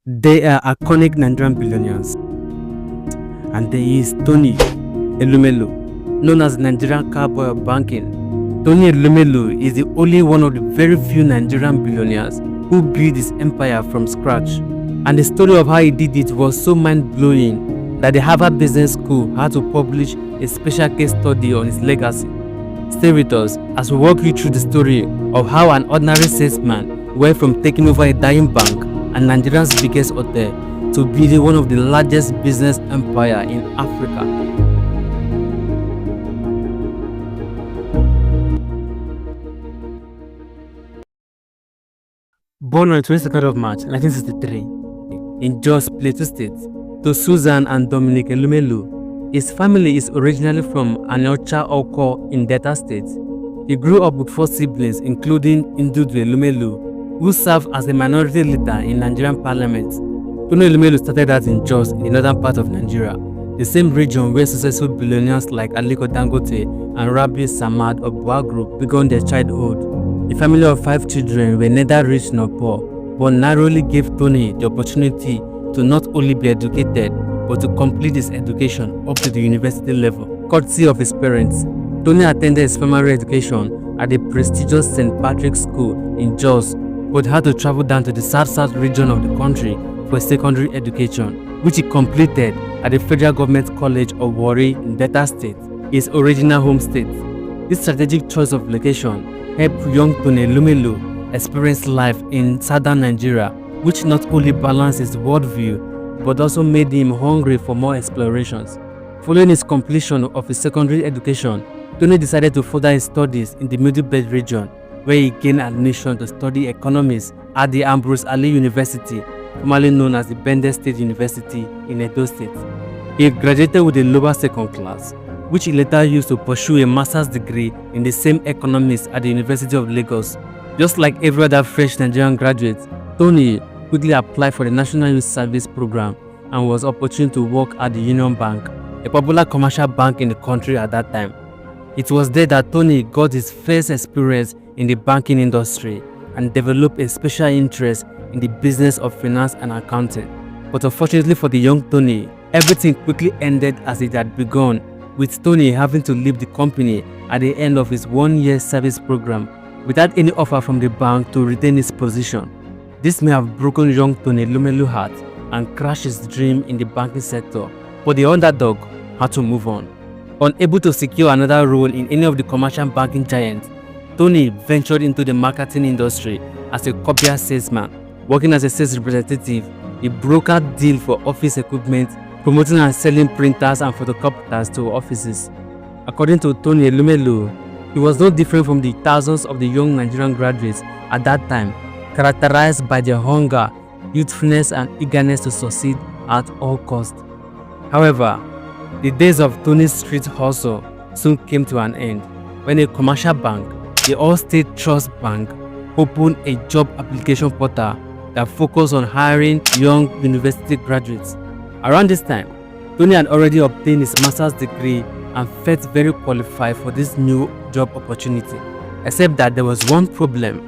They are iconic Nigerian billionaires, and there is Tony Elumelu, known as Nigerian cowboy of banking. Tony Elumelu is the only one of the very few Nigerian billionaires who built his empire from scratch, and the story of how he did it was so mind-blowing that the Harvard Business School had to publish a special case study on his legacy. Stay with us as we walk you through the story of how an ordinary salesman went from taking over a dying bank and Nigeria's biggest hotel to building one of the largest business empire in Africa. Born on 22nd of March 1963 in Jos Plateau State to Susan and Dominic Elumelu, his family is originally from Aniocha Oko in Delta State. He grew up with 4 siblings, including Ndudu Elumelu, who served as a minority leader in Nigerian parliament. Tony Elumelu started out in Jos in the northern part of Nigeria, the same region where successful billionaires like Aliko Dangote and Rabi Samad of Boa Group began their childhood. A family of 5 children were neither rich nor poor, but narrowly gave Tony the opportunity to not only be educated, but to complete his education up to the university level. Courtesy of his parents, Tony attended his primary education at the prestigious St. Patrick's School in Jos, but had to travel down to the south region of the country for secondary education, which he completed at the Federal Government College of Warri in Delta State, his original home state. This strategic choice of location helped young Tony Elumelu experience life in southern Nigeria, which not only balanced his worldview but also made him hungry for more explorations. Following his completion of his secondary education, Tony decided to further his studies in the Middle Belt region, where he gained admission to study economics at the Ambrose Ali University, formerly known as the Bende State University in Edo State. He graduated with a lower second class, which he later used to pursue a master's degree in the same economics at the University of Lagos. Just like every other fresh Nigerian graduate, Tony quickly applied for the National Youth Service Program and was opportune to work at the Union Bank, a popular commercial bank in the country at that time. It was there that Tony got his first experience in the banking industry and developed a special interest in the business of finance and accounting. But unfortunately for the young Tony, everything quickly ended as it had begun, with Tony having to leave the company at the end of his 1-year service program without any offer from the bank to retain his position. This may have broken young Tony Elumelu's heart and crashed his dream in the banking sector, but the underdog had to move on. Unable to secure another role in any of the commercial banking giants, Tony ventured into the marketing industry as a copier salesman. Working as a sales representative, he brokered deals for office equipment, promoting and selling printers and photocopiers to offices. According to Tony Elumelu, he was no different from the thousands of the young Nigerian graduates at that time, characterized by their hunger, youthfulness and eagerness to succeed at all costs. However, the days of Tony's street hustle soon came to an end when a commercial bank, the All-State Trust Bank, opened a job application portal that focused on hiring young university graduates. Around this time, Tony had already obtained his master's degree and felt very qualified for this new job opportunity, except that there was one problem.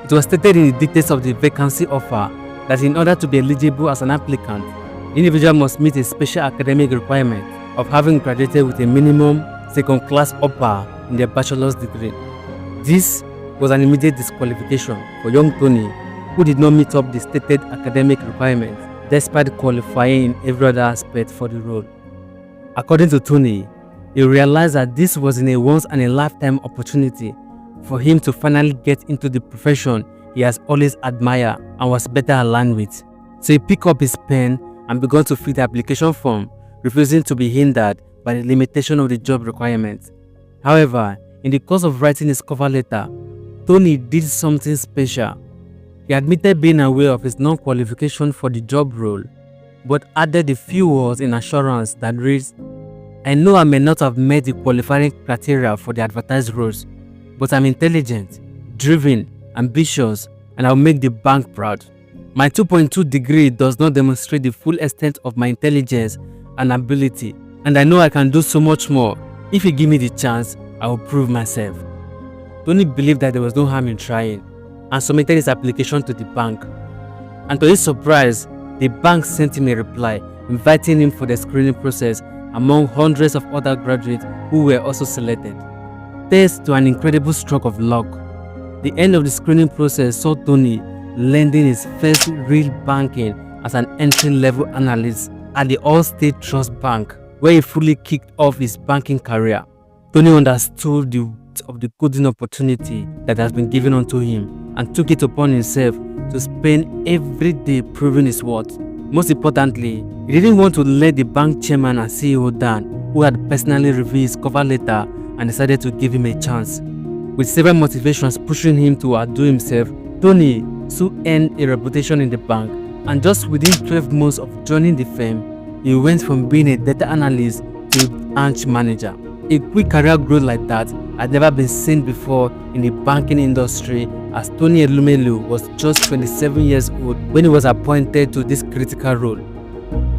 It was stated in the details of the vacancy offer that in order to be eligible as an applicant, the individual must meet a special academic requirement of having graduated with a minimum second-class upper in their bachelor's degree. This was an immediate disqualification for young Tony, who did not meet up the stated academic requirements despite qualifying in every other aspect for the role. According to Tony, he realized that this was a once-in-a-lifetime opportunity for him to finally get into the profession he has always admired and was better aligned with. So he picked up his pen and began to fill the application form, refusing to be hindered by the limitation of the job requirements. However, in the course of writing his cover letter, Tony did something special. He admitted being aware of his non-qualification for the job role, but added a few words in assurance that reads, "I know I may not have met the qualifying criteria for the advertised roles, but I'm intelligent, driven, ambitious, and I'll make the bank proud. My 2.2 degree does not demonstrate the full extent of my intelligence and ability, and I know I can do so much more. If you give me the chance, I will prove myself." Tony believed that there was no harm in trying and submitted his application to the bank. And to his surprise, the bank sent him a reply inviting him for the screening process among hundreds of other graduates who were also selected. Thanks to an incredible stroke of luck, the end of the screening process saw Tony landing his first real banking as an entry-level analyst at the All-State Trust Bank, where he fully kicked off his banking career. Tony understood the weight of the golden opportunity that has been given unto him and took it upon himself to spend every day proving his worth. Most importantly, he didn't want to let the bank chairman and CEO down, who had personally reviewed his cover letter and decided to give him a chance. With several motivations pushing him to outdo himself, Tony soon earned a reputation in the bank, and just within 12 months of joining the firm, he went from being a data analyst to a branch manager. A quick career growth like that had never been seen before in the banking industry, as Tony Elumelu was just 27 years old when he was appointed to this critical role.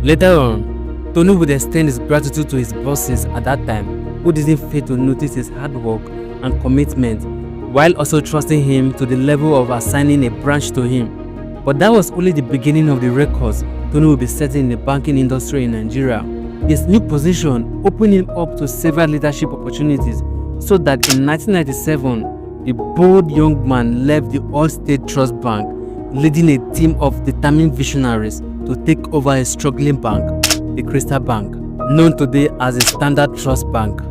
Later on, Tony would extend his gratitude to his bosses at that time, who didn't fail to notice his hard work and commitment, while also trusting him to the level of assigning a branch to him. But that was only the beginning of the records Tony would be setting in the banking industry in Nigeria. His new position opened him up to several leadership opportunities, so that in 1997, the bold young man left the All-State Trust Bank, leading a team of determined visionaries to take over a struggling bank, the Crystal Bank, known today as the Standard Trust Bank.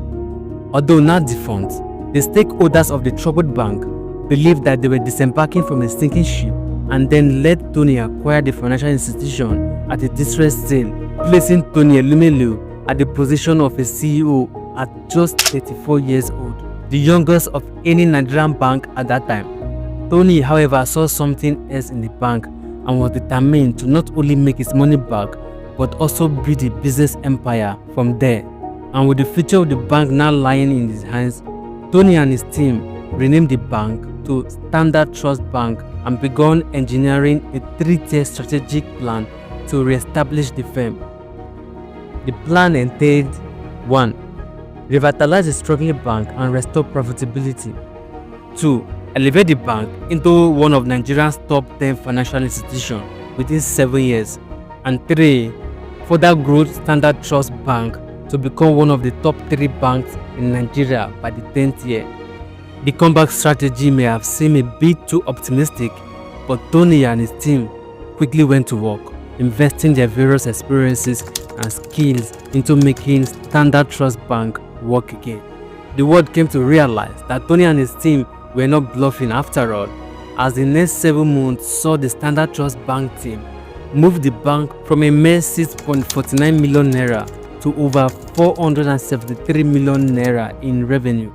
Although now defunct, the stakeholders of the troubled bank believed that they were disembarking from a sinking ship, and then let Tony acquire the financial institution at a distressed sale, placing Tony Elumelu at the position of a CEO at just 34 years old, the youngest of any Nigerian bank at that time. Tony, however, saw something else in the bank and was determined to not only make his money back, but also build a business empire from there. And with the future of the bank now lying in his hands, Tony and his team renamed the bank to Standard Trust Bank and began engineering a 3-tier strategic plan to re-establish the firm. The plan entailed 1. Revitalize the struggling bank and restore profitability. 2. Elevate the bank into one of Nigeria's top 10 financial institutions within 7 years. And 3. Further grow Standard Trust Bank to become one of the top 3 banks in Nigeria by the 10th year. The comeback strategy may have seemed a bit too optimistic, but Tony and his team quickly went to work, investing their various experiences and skills into making Standard Trust Bank work again. The world came to realize that Tony and his team were not bluffing after all, as the next 7 months saw the Standard Trust Bank team move the bank from a mere 6.49 million naira to over 473 million naira in revenue.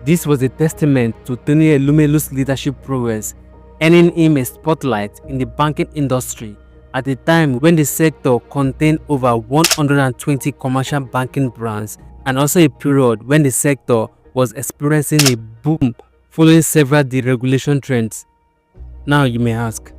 This was a testament to Tony Elumelu's leadership prowess, earning him a spotlight in the banking industry at a time when the sector contained over 120 commercial banking brands, and also a period when the sector was experiencing a boom following several deregulation trends. Now you may ask,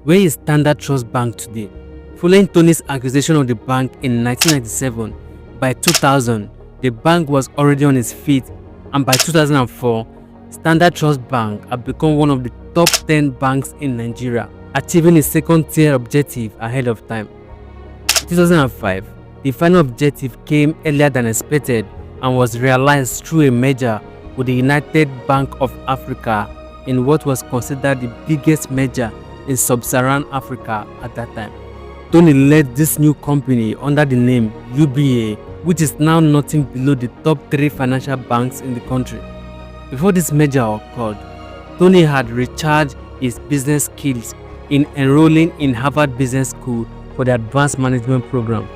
where is Standard Trust Bank today? Following Tony's acquisition of the bank in 1997, by 2000, the bank was already on its feet, and by 2004, Standard Trust Bank had become one of the top 10 banks in Nigeria, achieving a second-tier objective ahead of time. In 2005, the final objective came earlier than expected and was realized through a merger with the United Bank of Africa in what was considered the biggest merger in sub-Saharan Africa at that time. Tony led this new company under the name UBA, which is now nothing below the top 3 financial banks in the country. Before this merger occurred, Tony had recharged his business skills in enrolling in Harvard Business School for the Advanced Management Program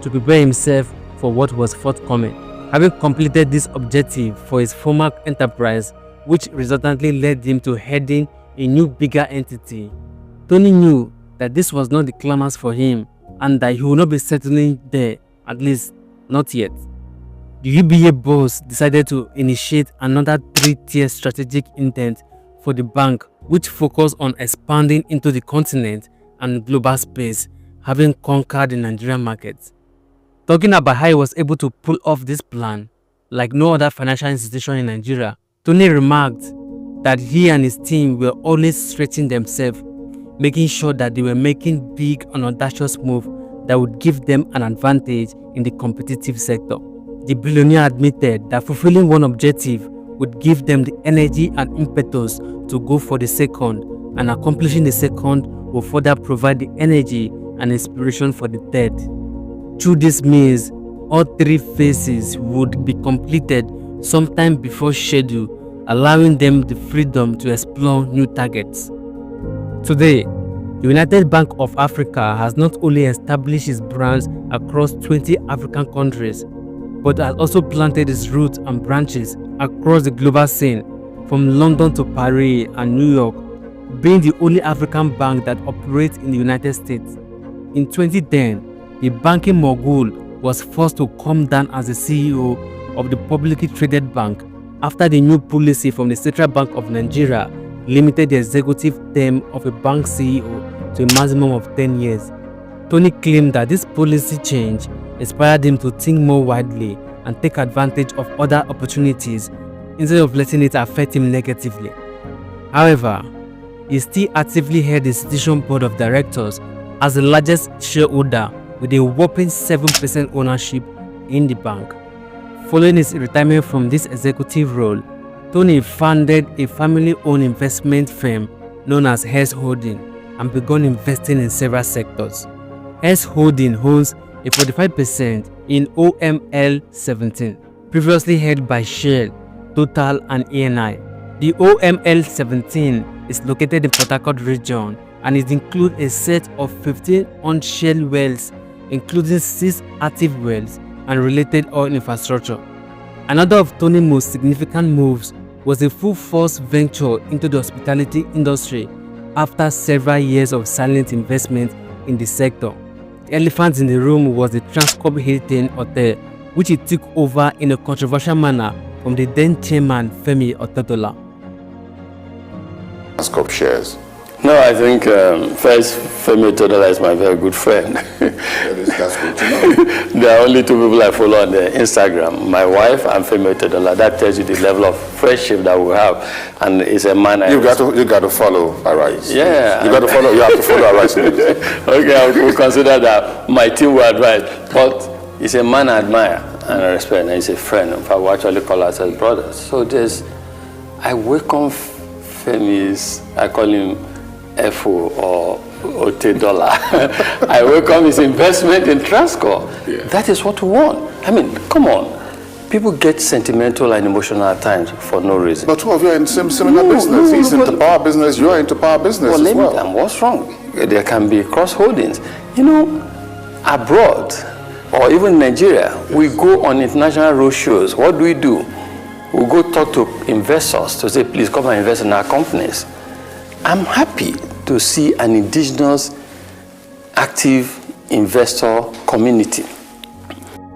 to prepare himself for what was forthcoming. Having completed this objective for his former enterprise, which resultantly led him to heading a new bigger entity, Tony knew that this was not the climax for him and that he would not be settling there, at least not yet. The UBA boss decided to initiate another 3-tier strategic intent for the bank, which focused on expanding into the continent and global space, having conquered the Nigerian market. Talking about how he was able to pull off this plan, like no other financial institution in Nigeria, Tony remarked that he and his team were always stretching themselves, making sure that they were making big and audacious moves that would give them an advantage in the competitive sector. The billionaire admitted that fulfilling one objective would give them the energy and impetus to go for the second, and accomplishing the second will further provide the energy and inspiration for the third. Through this means, all three phases would be completed sometime before schedule, allowing them the freedom to explore new targets. Today, the United Bank of Africa has not only established its branch across 20 African countries, but has also planted its roots and branches across the global scene, from London to Paris and New York, being the only African bank that operates in the United States. In 2010, the banking mogul was forced to come down as the CEO of the publicly traded bank after the new policy from the Central Bank of Nigeria limited the executive term of a bank CEO to a maximum of 10 years. Tony claimed that this policy change inspired him to think more widely and take advantage of other opportunities instead of letting it affect him negatively. However, he still actively heads the institution board of directors as the largest shareholder with a whopping 7% ownership in the bank. Following his retirement from this executive role, Tony founded a family-owned investment firm known as Hess Holding and began investing in several sectors. Hess Holding owns a 45% in OML 17, previously held by Shell, Total and ENI. The OML 17 is located in Port Harcourt region and it includes a set of 15 on-shell wells, including 6 active wells and related oil infrastructure. Another of Tony's most significant moves was a full-force venture into the hospitality industry after several years of silent investment in the sector. The elephant in the room was the Transcorp Hilton Hotel, which he took over in a controversial manner from the then chairman Femi Otedola. Transcorp shares. No, I think first, Femi Otedola is my very good friend. That's good to know. There are only 2 people I follow on the Instagram, my wife and Femi Otedola. That tells you the level of friendship that we have. And it's a man You got to follow Arise. Yeah. You have to follow Arise. Okay, I will consider that my team will advise. But he's a man I admire and I respect, and he's a friend. In fact, we actually call ourselves brothers. So I welcome Femi's, I call him FO or Otedola. I welcome his investment in Transcorp. Yeah. That is what we want. I mean, come on. People get sentimental and emotional at times for no reason. But two of you are in similar business. He's into power business, you're into power business as well. Time, what's wrong? There can be cross-holdings. You know, abroad, or even in Nigeria, we go on international roadshows. What do? We go talk to investors to say, please come and invest in our companies. I'm happy to see an indigenous active investor community.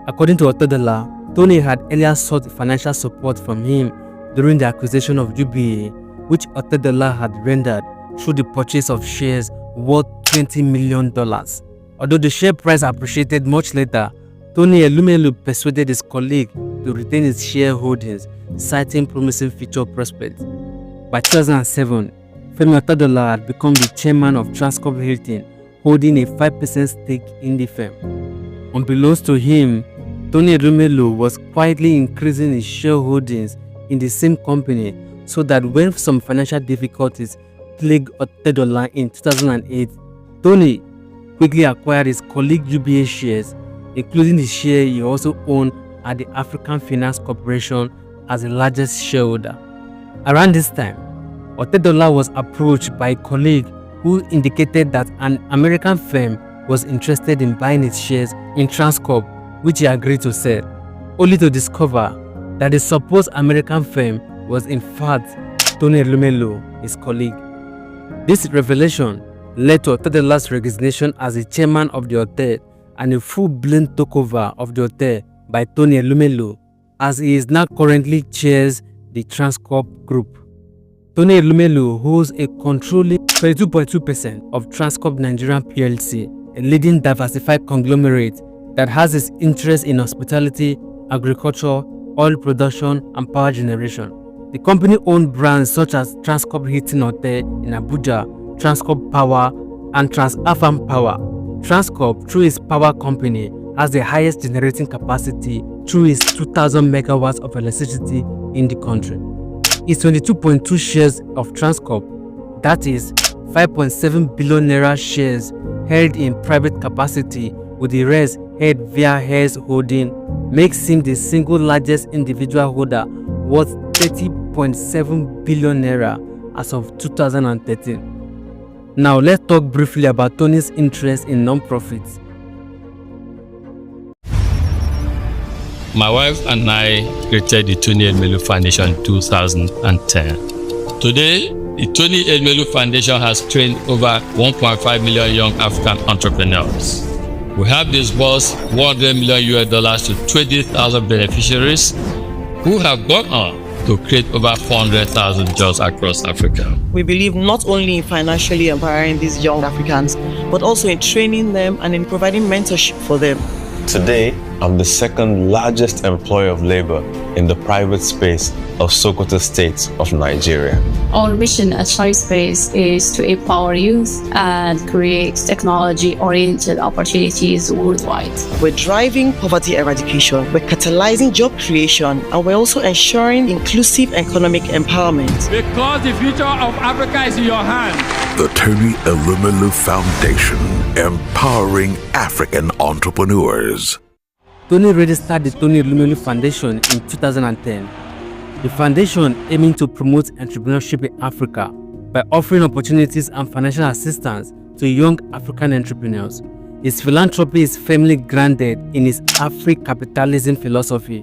According to Otedola, Tony had earlier sought financial support from him during the acquisition of UBA, which Otedola had rendered through the purchase of shares worth $20 million. Although the share price appreciated much later, Tony Elumelu persuaded his colleague to retain his shareholdings, citing promising future prospects. By 2007, Femi Otedola had become the chairman of Transcorp Hilton, holding a 5% stake in the firm. Unbeknownst to him, Tony Elumelu was quietly increasing his shareholdings in the same company so that when some financial difficulties plagued Otedola in 2008, Tony quickly acquired his colleague UBA shares, including the share he also owned at the African Finance Corporation as the largest shareholder. Around this time, Otedola was approached by a colleague who indicated that an American firm was interested in buying its shares in Transcorp, which he agreed to sell, only to discover that the supposed American firm was in fact Tony Elumelu, his colleague. This revelation led to Otedola's resignation as the chairman of the hotel and a full-blown takeover of the hotel by Tony Elumelu, as he is now currently chairs the Transcorp Group. Tony Elumelu holds a controlling 22.2% of Transcorp Nigerian PLC, a leading diversified conglomerate that has its interests in hospitality, agriculture, oil production, and power generation. The company owns brands such as Transcorp Hilton Hotel in Abuja, Transcorp Power, and Transafam Power. Transcorp, through its power company, has the highest generating capacity through its 2,000 megawatts of electricity in the country. Its 22.2 shares of Transcorp, that is 5.7 billion naira shares held in private capacity, with the rest held via Heirs Holding, makes him the single largest individual holder worth 30.7 billion naira as of 2013. Now let's talk briefly about Tony's interest in non-profits. My wife and I created the Tony Elumelu Foundation in 2010. Today, the Tony Elumelu Foundation has trained over 1.5 million young African entrepreneurs. We have disbursed $100 million to 20,000 beneficiaries who have gone on to create over 400,000 jobs across Africa. We believe not only in financially empowering these young Africans, but also in training them and in providing mentorship for them. Today, I'm the second largest employer of labor in the private space of Sokoto State of Nigeria. Our mission at Space is to empower youth and create technology-oriented opportunities worldwide. We're driving poverty eradication, we're catalyzing job creation, and we're also ensuring inclusive economic empowerment. Because the future of Africa is in your hands. The Tony Elumelu Foundation, empowering African entrepreneurs. Tony registered the Tony Elumelu Foundation in 2010. The foundation aiming to promote entrepreneurship in Africa by offering opportunities and financial assistance to young African entrepreneurs. His philanthropy is firmly grounded in his Afri-capitalism philosophy,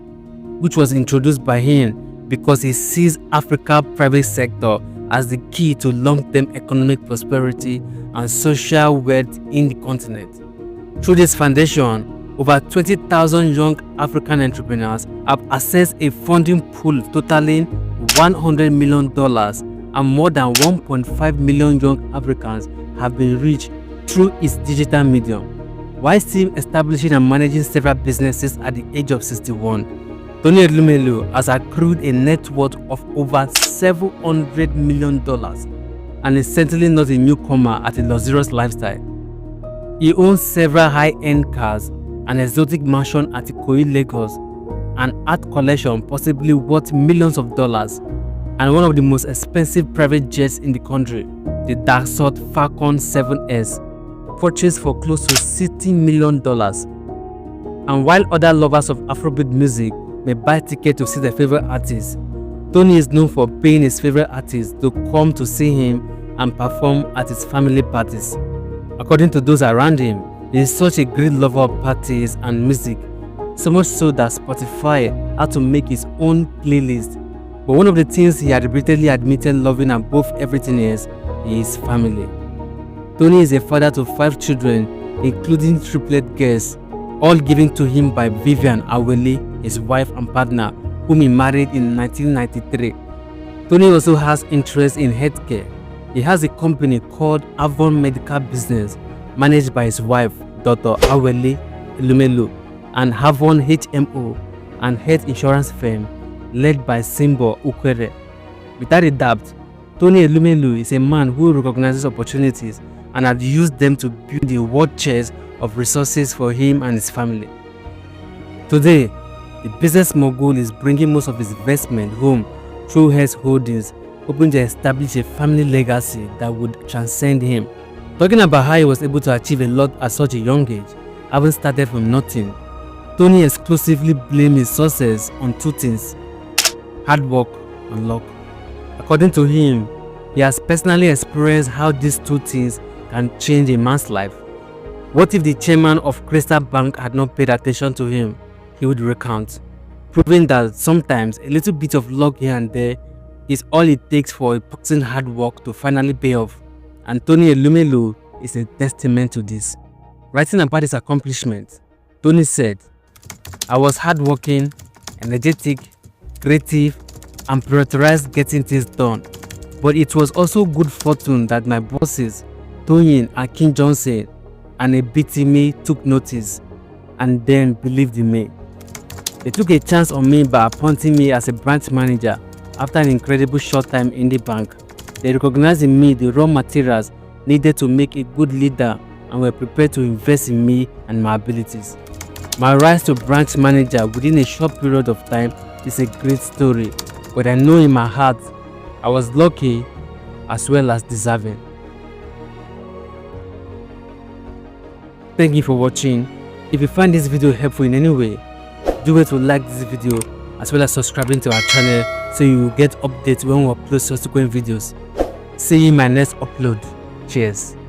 which was introduced by him because he sees Africa's private sector as the key to long-term economic prosperity and social wealth in the continent. Through this foundation, over 20,000 young African entrepreneurs have accessed a funding pool totaling $100 million, and more than 1.5 million young Africans have been reached through its digital medium. While still establishing and managing several businesses at the age of 61, Tony Elumelu has accrued a net worth of over $700 million and is certainly not a newcomer at a luxurious lifestyle. He owns several high-end cars, an exotic mansion at Ikoyi, Lagos, an art collection possibly worth millions of dollars, and one of the most expensive private jets in the country, the Dassault Falcon 7S, purchased for close to $60 million. And while other lovers of Afrobeat music may buy tickets to see their favorite artists, Tony is known for paying his favorite artists to come to see him and perform at his family parties. According to those around him, he is such a great lover of parties and music, so much so that Spotify had to make his own playlist. But one of the things he had repeatedly admitted loving above everything else is family. Tony is a father to 5 children, including triplet girls, all given to him by Vivian Awele, his wife and partner, whom he married in 1993. Tony also has interest in healthcare. He has a company called Avon Medical Business, managed by his wife, Dr. Awele Elumelu, and Havon HMO, and health insurance firm led by Simbo Ukwere. Without a doubt, Tony Elumelu is a man who recognizes opportunities and had used them to build the war chest of resources for him and his family. Today, the business mogul is bringing most of his investment home through Heirs Holdings, hoping to establish a family legacy that would transcend him. Talking about how he was able to achieve a lot at such a young age, having started from nothing, Tony exclusively blamed his success on 2 things: hard work and luck. According to him, he has personally experienced how these 2 things can change a man's life. What if the chairman of Crystal Bank had not paid attention to him? He would recount, proving that sometimes a little bit of luck here and there is all it takes for a person's hard work to finally pay off. And Tony Elumelu is a testament to this. Writing about his accomplishments, Tony said, "I was hardworking, energetic, creative, and prioritized getting things done. But it was also good fortune that my bosses, Tony and King Johnson, and a BTME took notice and then believed in me. They took a chance on me by appointing me as a branch manager after an incredible short time in the bank. They recognized in me the raw materials needed to make a good leader and were prepared to invest in me and my abilities. My rise to branch manager within a short period of time is a great story, but I know in my heart I was lucky as well as deserving. Thank you for watching. If you find this video helpful in any way, do it to like this video as well as subscribing to our channel so you will get updates when we upload subsequent videos. See you in my next upload. Cheers.